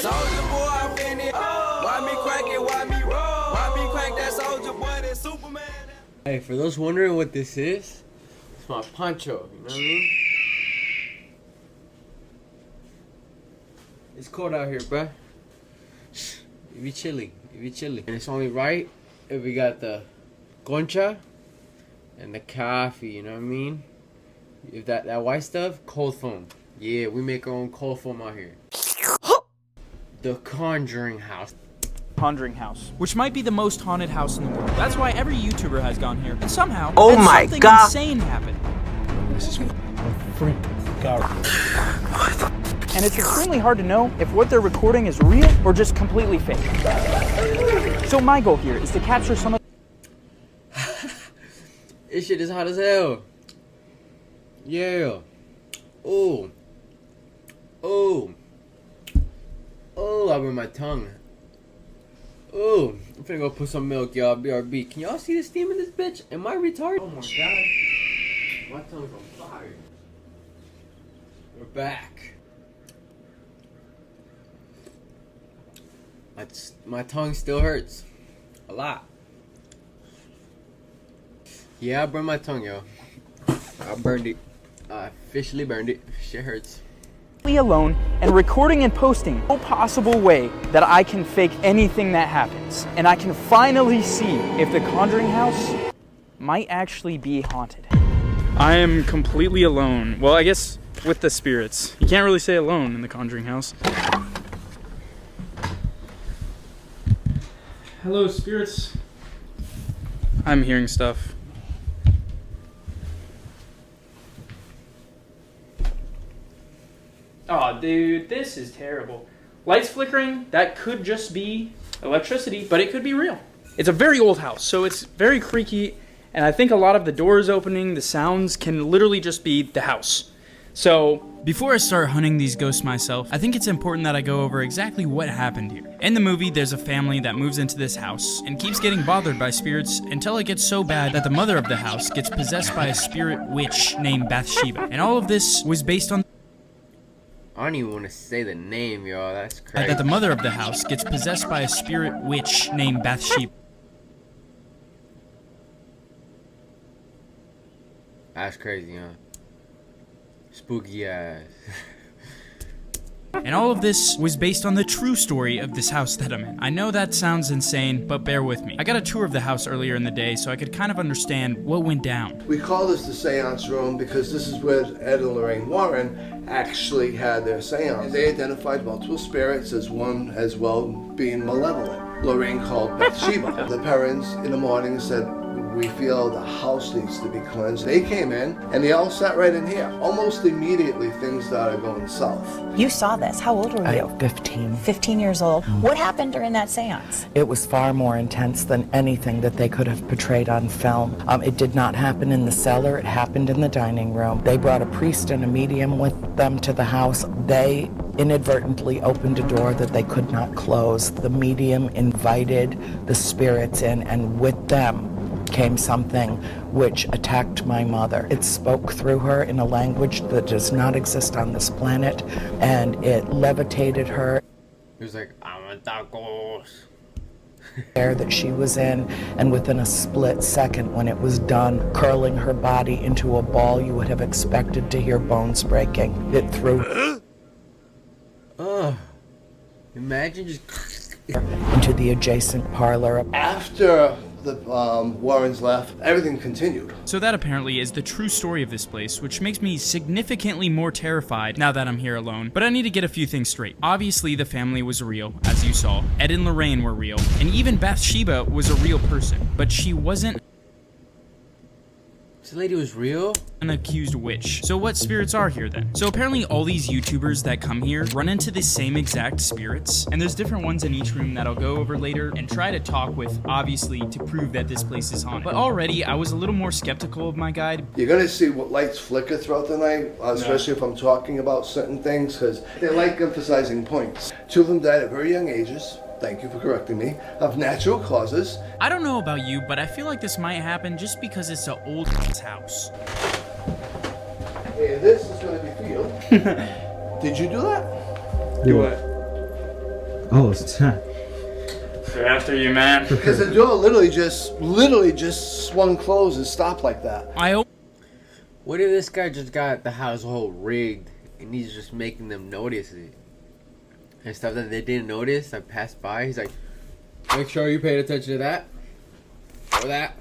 Soldier boy, I'm in it. Why me crack it? Why me roll? Why me crack that soldier boy? That Superman. Hey, for those wondering what this is, it's my poncho. You know what I mean? It's cold out here, bruh. It be chilly. It be chilly. And it's only right if we got the concha and the coffee, you know what I mean? If that white stuff, cold foam. Yeah, we make our own cold foam out here. The Conjuring house. Conjuring house, which might be the most haunted house in the world. That's why every YouTuber has gone here. And somehow, something insane happened. This is freak out. And it's extremely hard to know if what they're recording is real or just completely fake. So my goal here is to capture some of This shit is hot as hell. Yeah. Oh. Oh. Oh, I burn my tongue. Oh, I'm finna go put some milk, y'all. BRB. Can y'all see the steam in this bitch? Am I retarded? Oh my god. My tongue's on fire. We're back. My tongue still hurts. A lot. Yeah, I burned my tongue, yo. I burned it. I officially burned it. Shit hurts. alone and recording and posting. No possible way that I can fake anything that happens. And I can finally see if the Conjuring house might actually be haunted. I am completely alone. Well, I guess with the spirits. You can't really say alone in the Conjuring house. Hello, spirits. I'm hearing stuff. Oh, dude, this is terrible. Lights flickering, that could just be electricity, but it could be real. It's a very old house, so it's very creaky, and I think a lot of the doors opening, the sounds can literally just be the house. So, before I start hunting these ghosts myself, I think it's important that I go over exactly what happened here. In the movie, there's a family that moves into this house and keeps getting bothered by spirits until it gets so bad that the mother of the house gets possessed by a spirit witch named Bathsheba. And all of this was based on I don't even want to say the name, y'all. That's crazy. that the mother of the house gets possessed by a spirit witch named Bathsheba. That's crazy, huh? Spooky ass. And all of this was based on the true story of this house that I'm in. I know that sounds insane, but bear with me. I got a tour of the house earlier in the day so I could kind of understand what went down. We call this the seance room because this is where Ed and Lorraine Warren actually had their seance. They identified multiple spirits as one as well being malevolent. Lorraine called Bathsheba. The parents in the morning said, we feel the house needs to be cleansed. They came in and they all sat right in here. Almost immediately things started going south. You saw this. How old were you? 15. 15 years old. What happened during that seance? It was far more intense than anything that they could have portrayed on film. It did not happen in the cellar. It happened in the dining room. They brought a priest and a medium with them to the house. They inadvertently opened a door that they could not close. The medium invited the spirits in, and with them came something which attacked my mother. It spoke through her in a language that does not exist on this planet, and it levitated her. It was like, I want tacos. Air that she was in, and within a split second when it was done, curling her body into a ball you would have expected to hear bones breaking. It threw Imagine just into the adjacent parlor. After the Warrens left, everything continued. So that apparently is the true story of this place, which makes me significantly more terrified now that I'm here alone. But I need to get a few things straight. Obviously, the family was real, as you saw. Ed and Lorraine were real, and even Bathsheba was a real person, but she wasn't this lady was real? an accused witch. So what spirits are here then? So apparently all these YouTubers that come here run into the same exact spirits, and there's different ones in each room that I'll go over later and try to talk with, obviously, to prove that this place is haunted. But already I was a little more skeptical of my guide. You're gonna see what lights flicker throughout the night, especially if I'm talking about certain things, because they like emphasizing points. Two of them died at very young ages. Thank you for correcting me, of natural causes. I don't know about you, but I feel like this might happen just because it's an old house. And this is going to be for you. Did you do that? Do what? Oh, it's time. They're after you, man. Because the door literally just swung closed and stopped like that. What if this guy just got the household rigged and he's just making them notice it? And stuff that they didn't notice that passed by. He's like, make sure you paid attention to that. Or that.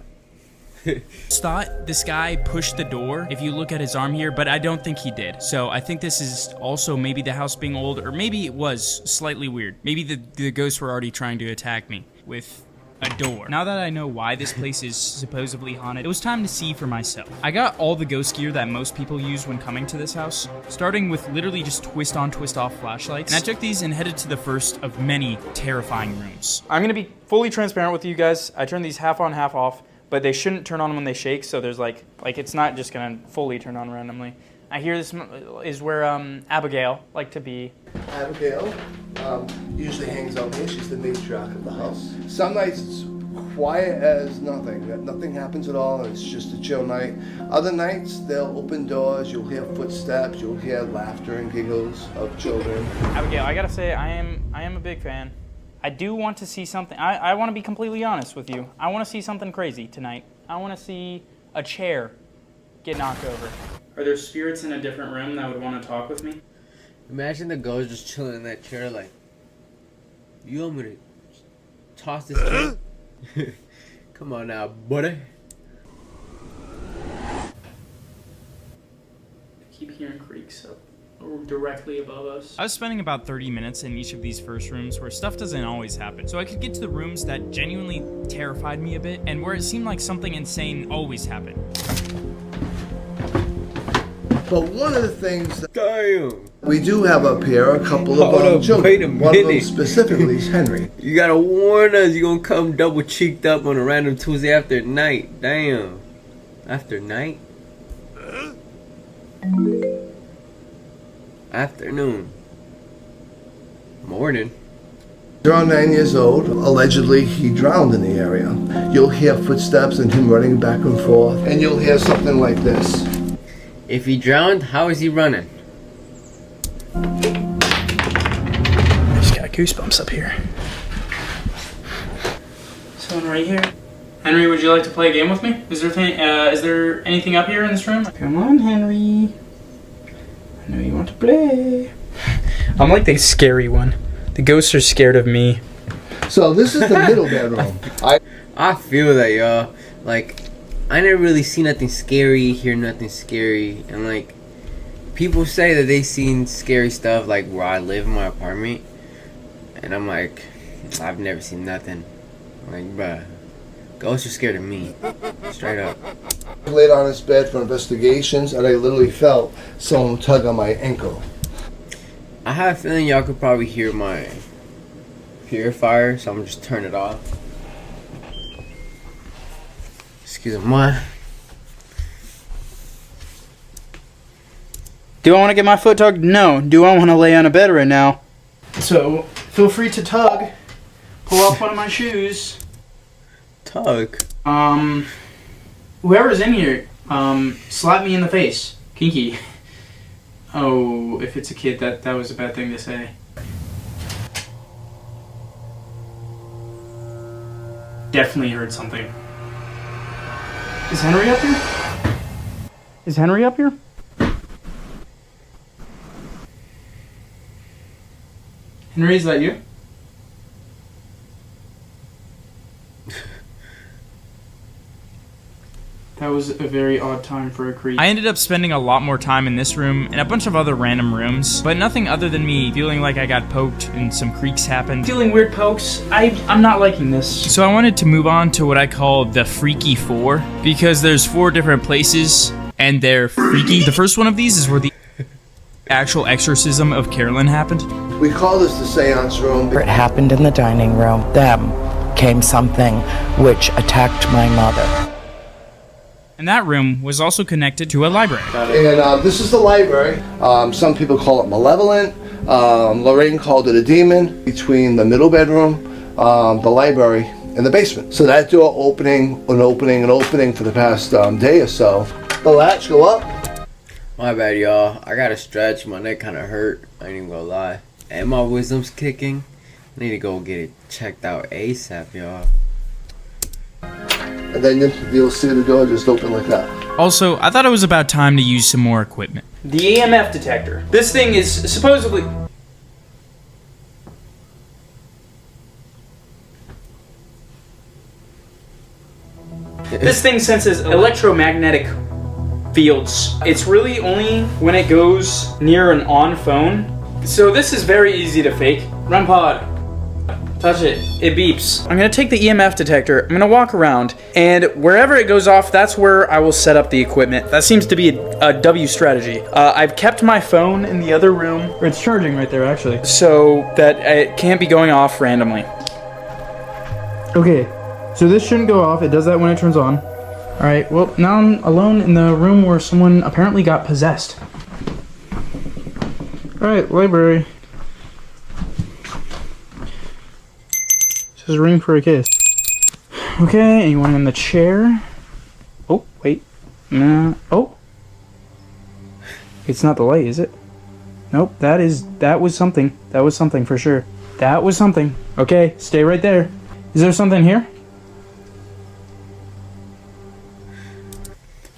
Thought this guy pushed the door if you look at his arm here, but I don't think he did. So I think this is also maybe the house being old, or maybe it was slightly weird. Maybe the ghosts were already trying to attack me with a door. Now that I know why this place is supposedly haunted, it was time to see for myself. I got all the ghost gear that most people use when coming to this house, starting with literally just twist on, twist off flashlights. And I took these and headed to the first of many terrifying rooms. I'm gonna be fully transparent with you guys. I turned these half on, half off, but they shouldn't turn on when they shake, so there's like it's not just gonna fully turn on randomly. I hear this is where Abigail liked to be. Abigail usually hangs out here. She's the matriarch of the house. Some nights it's quiet as nothing. Nothing happens at all, and it's just a chill night. Other nights they'll open doors. You'll hear footsteps. You'll hear laughter and giggles of children. Abigail, I gotta say, I am a big fan. I do want to see something. I want to be completely honest with you. I want to see something crazy tonight. I want to see a chair get knocked over. Are there spirits in a different room that would want to talk with me? Imagine the ghost just chilling in that chair like, you want me to toss this chair? Come on now, buddy. I keep hearing creaks up directly above us. I was spending about 30 minutes in each of these first rooms where stuff doesn't always happen, so I could get to the rooms that genuinely terrified me a bit and where it seemed like something insane always happened. But one of the things that Damn. we do have up here, a couple of Hold up, children. wait a One of them minute. specifically is Henry. You gotta warn us, you gonna come double cheeked up on a random Tuesday after night. Damn. After night? Afternoon. Morning. They're around 9 years old. Allegedly, he drowned in the area. You'll hear footsteps and him running back and forth, and you'll hear something like this. If he drowned, how is he running? I just got goosebumps up here. Someone right here. Henry, would you like to play a game with me? Is there anything up here in this room? Come on, Henry. I know you want to play. I'm like the scary one. The ghosts are scared of me. So this is the middle bedroom. I feel that, y'all. Like, I never really see nothing scary, hear nothing scary, and like, people say that they seen scary stuff like where I live in my apartment, and I'm like, I've never seen nothing. Like, bruh, ghosts are scared of me, straight up. I laid on his bed for investigations, and I literally felt someone tug on my ankle. I have a feeling y'all could probably hear my purifier, so I'm gonna just turn it off. Excuse me. Do I want to get my foot tugged? No. Do I want to lay on a bed right now? So, feel free to tug. Pull off one of my shoes. Tug? Whoever's in here, slap me in the face. Kinky. Oh, if it's a kid, that was a bad thing to say. Definitely heard something. Is Henry up here? Is Henry up here? Henry, is that you? That was a very odd time for a creep. I ended up spending a lot more time in this room and a bunch of other random rooms, but nothing other than me feeling like I got poked and some creaks happened. Feeling weird pokes. I'm not liking this. So I wanted to move on to what I call the Freaky 4, because there's 4 different places and they're freaky. The first one of these is where the actual exorcism of Carolyn happened. We call this the seance room. It happened in the dining room. Them came something which attacked my mother. And that room was also connected to a library. And this is the library. Some people call it malevolent. Lorraine called it a demon. Between the middle bedroom, the library, and the basement. So that door opening and opening and opening for the past day or so. The latch go up. My bad, y'all. I gotta stretch. My neck kinda hurt. I ain't even gonna lie. And my wisdom's kicking. Need to go get it checked out ASAP, y'all. And then you'll see the door just open like that. Also, I thought it was about time to use some more equipment. The EMF detector. This thing is supposedly... This thing senses electromagnetic fields. It's really only when it goes near an on phone. So this is very easy to fake. Run pod. Touch it. It beeps. I'm gonna take the EMF detector, I'm gonna walk around, and wherever it goes off, that's where I will set up the equipment. That seems to be a W strategy. I've kept my phone in the other room, or it's charging right there actually, so that it can't be going off randomly. Okay, so this shouldn't go off. It does that when it turns on. Alright, well, now I'm alone in the room where someone apparently got possessed. Alright, library. Says ring for a kiss. Okay, anyone in the chair? Oh, wait. Nah. Oh. It's not the light, is it? Nope, that was something. That was something for sure. That was something. Okay, stay right there. Is there something here?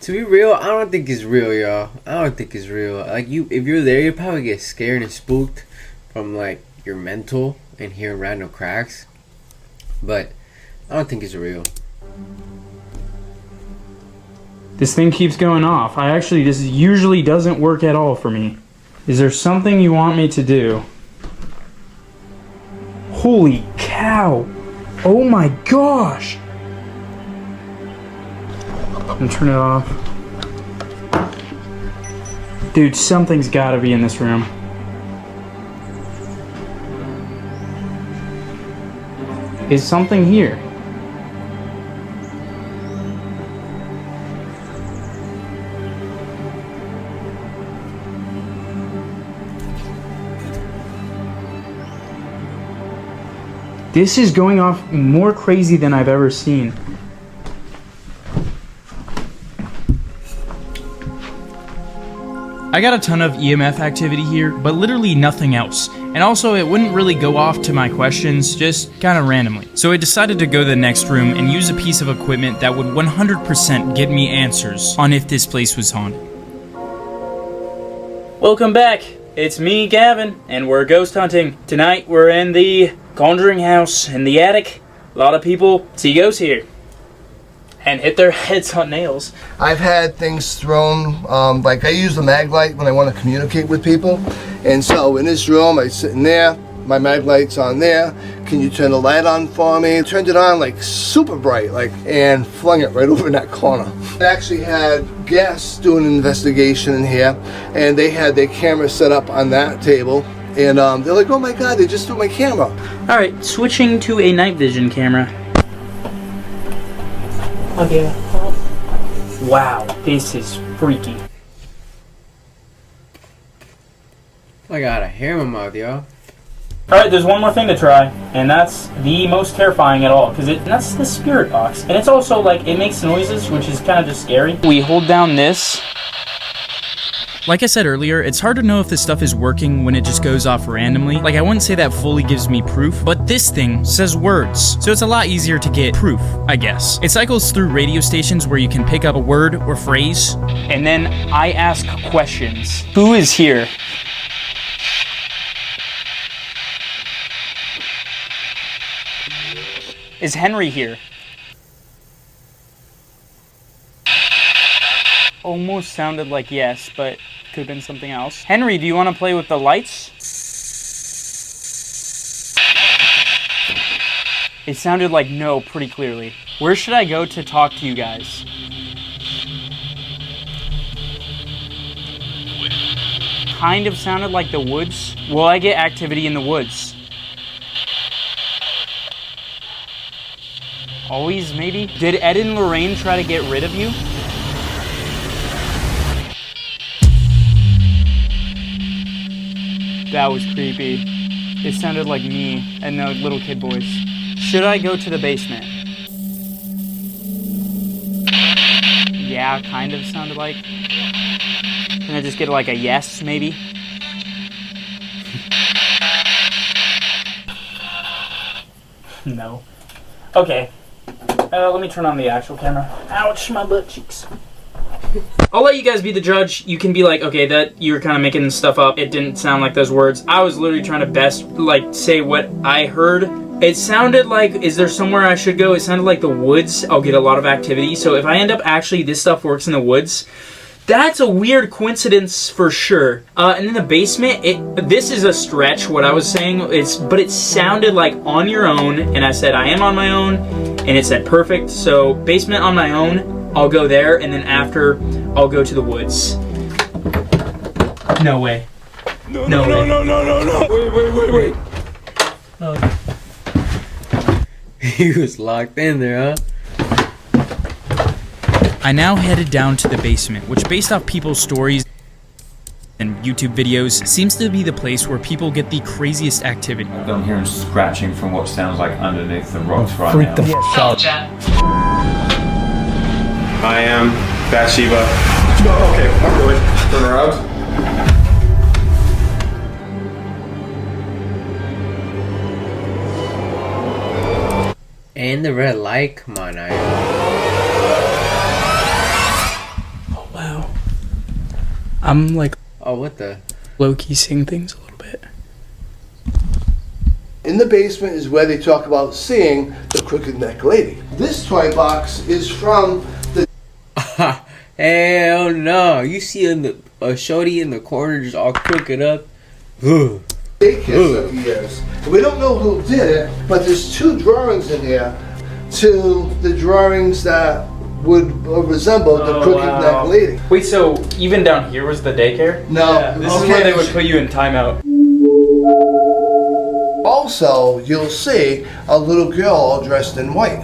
To be real, I don't think it's real, y'all. I don't think it's real. Like, if you're there, you'll probably get scared and spooked from, like, your mental and hearing random cracks. But I don't think it's real. This thing keeps going off. This usually doesn't work at all for me. Is there something you want me to do? Holy cow! Oh my gosh! I'm gonna turn it off. Dude, something's gotta be in this room. Is something here? This is going off more crazy than I've ever seen. I got a ton of EMF activity here, but literally nothing else. And also, it wouldn't really go off to my questions, just kind of randomly. So I decided to go to the next room and use a piece of equipment that would 100% get me answers on if this place was haunted. Welcome back. It's me, Gavin, and we're ghost hunting. Tonight, we're in the Conjuring house in the attic. A lot of people see ghosts here and hit their heads on nails. I've had things thrown, like I use the mag light when I want to communicate with people. And so in this room, I sit in there, my mag light's on there. Can you turn the light on for me? Turned it on like super bright, and flung it right over in that corner. I actually had guests doing an investigation in here, and they had their camera set up on that table. And they're like, oh my God, they just threw my camera. All right, switching to a night vision camera. Okay. Wow, this is freaky. I got a hair in my mouth, y'all. Alright, there's one more thing to try, and that's the most terrifying at all, because that's the spirit box. And it's also, like, it makes noises, which is kind of just scary. We hold down this. Like I said earlier, it's hard to know if this stuff is working when it just goes off randomly. Like, I wouldn't say that fully gives me proof, but this thing says words, so it's a lot easier to get proof, I guess. It cycles through radio stations where you can pick up a word or phrase, and then I ask questions. Who is here? Is Henry here? Almost sounded like yes, but could have been something else. Henry, do you want to play with the lights? It sounded like no pretty clearly. Where should I go to talk to you guys? Kind of sounded like the woods. Will I get activity in the woods? Always, maybe? Did Ed and Lorraine try to get rid of you? That was creepy. It sounded like me and the little kid voice. Should I go to the basement? Yeah, kind of sounded like. Can I just get like a yes, maybe? No. Okay. Let me turn on the actual camera. Ouch, my butt cheeks. I'll let you guys be the judge. You can be like, okay, that you're kind of making stuff up. It didn't sound like those words. I was literally trying to best, like, say what I heard. It sounded like, is there somewhere I should go? It sounded like the woods. I'll get a lot of activity. So if I end up actually, this stuff works in the woods, that's a weird coincidence for sure. And in the basement, this is a stretch, what I was saying. But it sounded like on your own. And I said, I am on my own. And it said perfect. So basement on my own. I'll go there, and then after, I'll go to the woods. No way. No. Wait. He was locked in there, huh? I now headed down to the basement, which based off people's stories and YouTube videos, seems to be the place where people get the craziest activity. I'm hearing scratching from what sounds like underneath the rocks right Freak now. the f out. I am Bathsheba. No, okay, I'm good. Turn around. And the red light, come on, I. Oh, wow. I'm like, Oh, what the? low-key seeing things a little bit. In the basement is where they talk about seeing the crooked neck lady. This toy box is from the Hell no! You see a shorty in the corner just all crooked up. Ugh. daycare of the years. We don't know who did it, but there's 2 drawings in here to the drawings that would resemble the crooked neck lady. Wait, so even down here was the daycare? No. Yeah, this is where they would put you in timeout. Also, you'll see a little girl all dressed in white.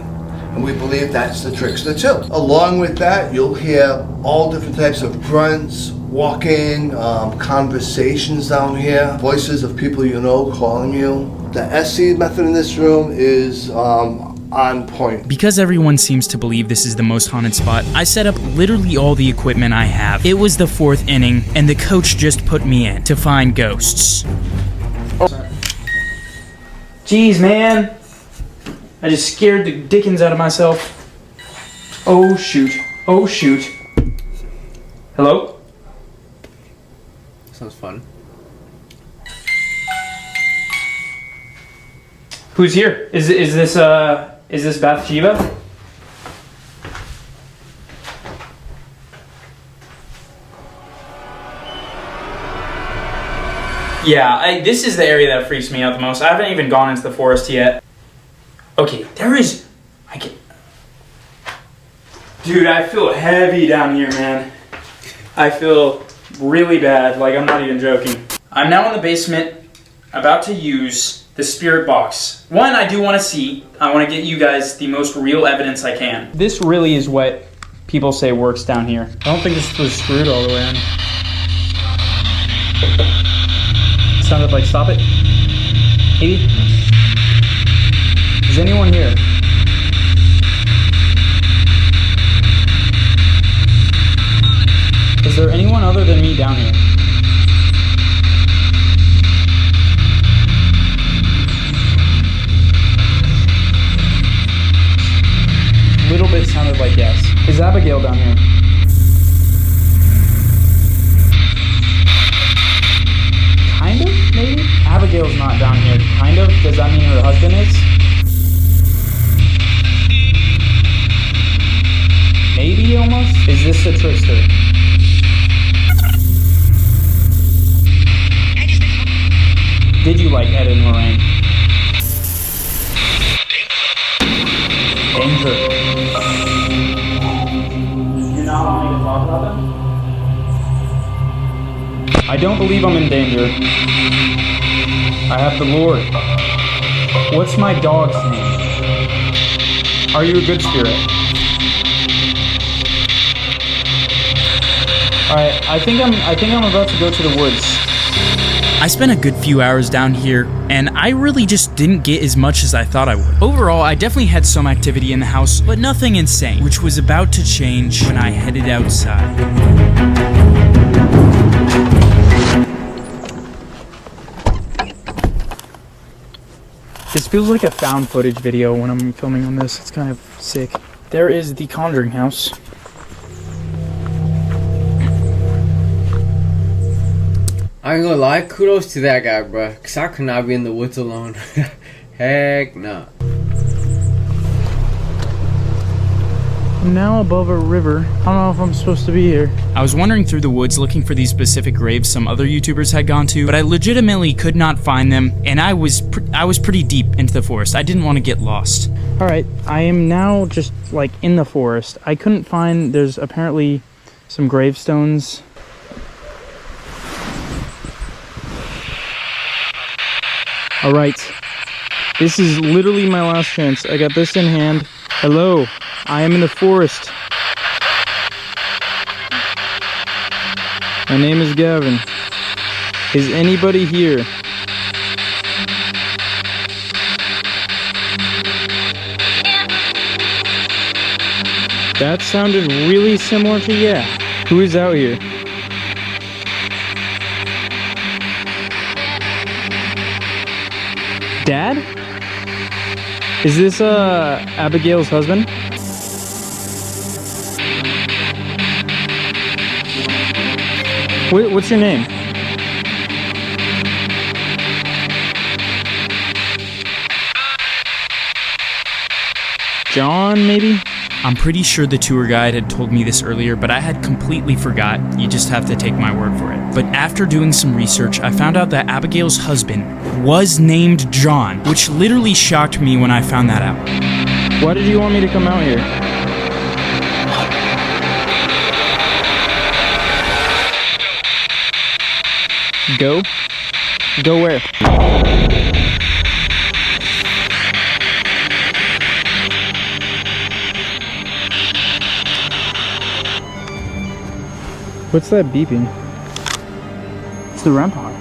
And we believe that's the trickster too. Along with that, you'll hear all different types of grunts, walking, conversations down here, voices of people you know calling you. The SC method in this room is on point. Because everyone seems to believe this is the most haunted spot, I set up literally all the equipment I have. It was the 4th inning, and the coach just put me in to find ghosts. Jeez, man. I just scared the dickens out of myself. Oh, shoot. Oh, shoot. Hello? Sounds fun. Who's here? Is this Bathsheba? Yeah, this is the area that freaks me out the most. I haven't even gone into the forest yet. Okay, there is... Dude, I feel heavy down here, man. I feel really bad, like I'm not even joking. I'm now in the basement, about to use the spirit box. One, I do want to see. I want to get you guys the most real evidence I can. This really is what people say works down here. I don't think this was screwed all the way in. Sounded like, stop it. Katie? Is anyone here? Is there anyone other than me down here? Little bit sounded like yes. Is Abigail down here? Kind of, maybe? Abigail's not down here. Kind of? Does that mean her husband is? Maybe almost? Is this a trickster? Did you like Ed and Lorraine? Danger. You're not wanting to talk about them? I don't believe I'm in danger. I have the Lord. What's my dog's name? Are you a good spirit? Alright, I think I'm about to go to the woods. I spent a good few hours down here, and I really just didn't get as much as I thought I would. Overall, I definitely had some activity in the house, but nothing insane, which was about to change when I headed outside. This feels like a found footage video when I'm filming on this. It's kind of sick. There is the Conjuring house. I ain't gonna lie, kudos to that guy, bro. Cause I could not be in the woods alone. Heck nah. I'm now above a river. I don't know if I'm supposed to be here. I was wandering through the woods looking for these specific graves some other YouTubers had gone to, but I legitimately could not find them, and I was pretty deep into the forest. I didn't want to get lost. All right, I am now just like in the forest. I couldn't find, there's apparently some gravestones. All right, this is literally my last chance. I got this in hand. Hello, I am in the forest. My name is Gavin. Is anybody here? That sounded really similar to yeah. Who is out here? Dad? Is this Abigail's husband? What's your name? John, maybe? I'm pretty sure the tour guide had told me this earlier, but I had completely forgot. You just have to take my word for it. But after doing some research, I found out that Abigail's husband was named John, which literally shocked me when I found that out. Why did you want me to come out here? Go? Go where? What's that beeping? It's the REM pod.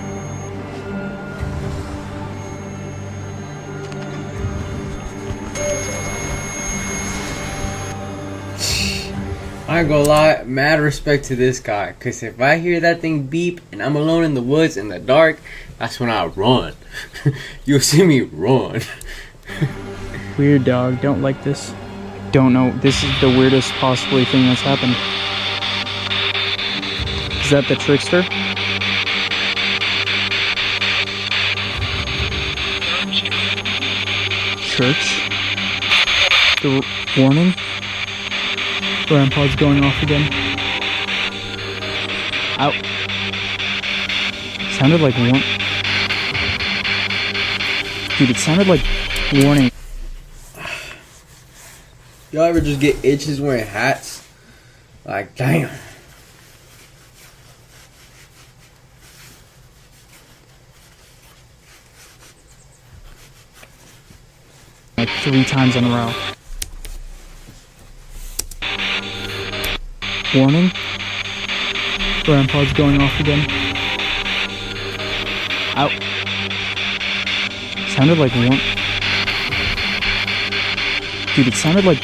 I ain't gonna lie, mad respect to this guy. Cause if I hear that thing beep and I'm alone in the woods in the dark, that's when I run. You'll see me run. Weird dog, don't like this. Don't know, this is the weirdest possibly thing that's happened. Is that the trickster? Church? The warning? Grandpa's going off again. Ow. Sounded like warning. Dude, it sounded like warning. Y'all ever just get itches wearing hats? Like, damn. Like 3 times in a row. Warning. Grandpa's going off again. Ow. Sounded like warning. Dude, it sounded like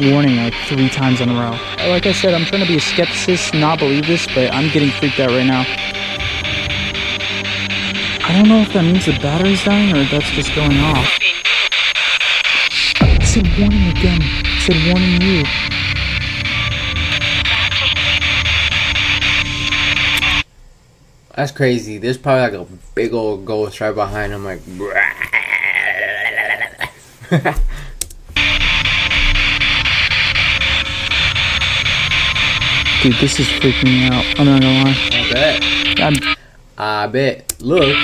warning like 3 times in a row. Like I said, I'm trying to be a skepticist, not believe this, but I'm getting freaked out right now. I don't know if that means the battery's dying or if that's just going off. It said warning again. It said warning you. That's crazy. There's probably like a big old ghost right behind him, like. Dude, this is freaking me out. I'm not gonna lie. I bet. Look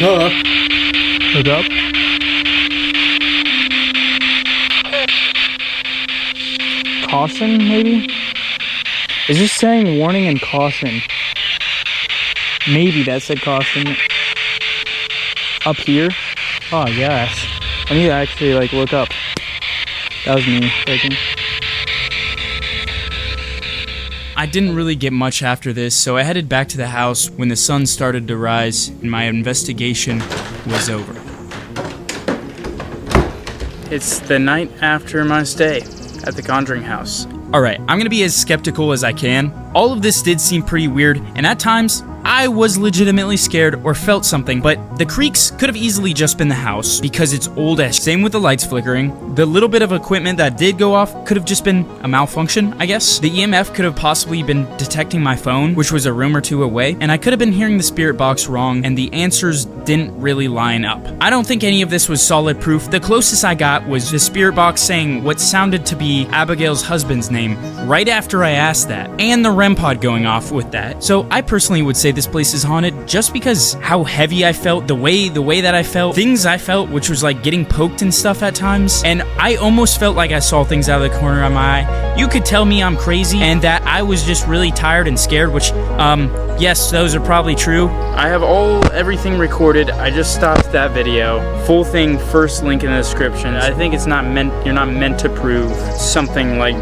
up. Look up. Caution, maybe? Is this saying warning and caution? Maybe that said caution. Up here? Oh, yes. I need to actually, like, look up. That was me thinking. I didn't really get much after this, so I headed back to the house when the sun started to rise and my investigation was over. It's the night after my stay at the Conjuring house. Alright, I'm gonna be as skeptical as I can. All of this did seem pretty weird, and at times, I was legitimately scared or felt something, but the creaks could have easily just been the house because it's old as. Same with the lights flickering. The little bit of equipment that did go off could have just been a malfunction, I guess. The EMF could have possibly been detecting my phone, which was a room or two away, and I could have been hearing the spirit box wrong, and the answers didn't really line up. I don't think any of this was solid proof. The closest I got was the spirit box saying what sounded to be Abigail's husband's name right after I asked that, and the REM pod going off with that. So I personally would say this place is haunted just because how heavy I felt, the way that I felt, things I felt, which was like getting poked and stuff at times, and I almost felt like I saw things out of the corner of my eye. You could tell me I'm crazy and that I was just really tired and scared, which, yes, those are probably true. I have everything recorded. I just stopped that video. Full thing, first link in the description. I think you're not meant to prove something like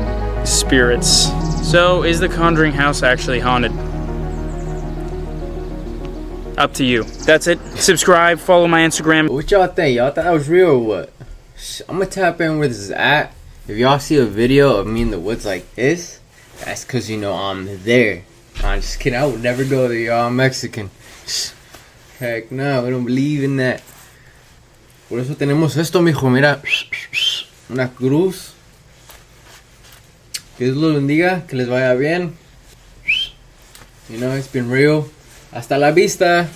spirits. So, is the Conjuring house actually haunted? Up to you. That's it. Subscribe, follow my Instagram. What y'all think? Y'all thought that was real or what? I'm gonna tap in where this is at. If y'all see a video of me in the woods like this, that's cause you know I'm there. I'm just kidding. I would never go there, y'all. I'm Mexican. Heck no, we don't believe in that. Por eso tenemos esto, mijo. Mira, una cruz. Que Dios los bendiga, que les vaya bien. You know, it's been real. Hasta la vista.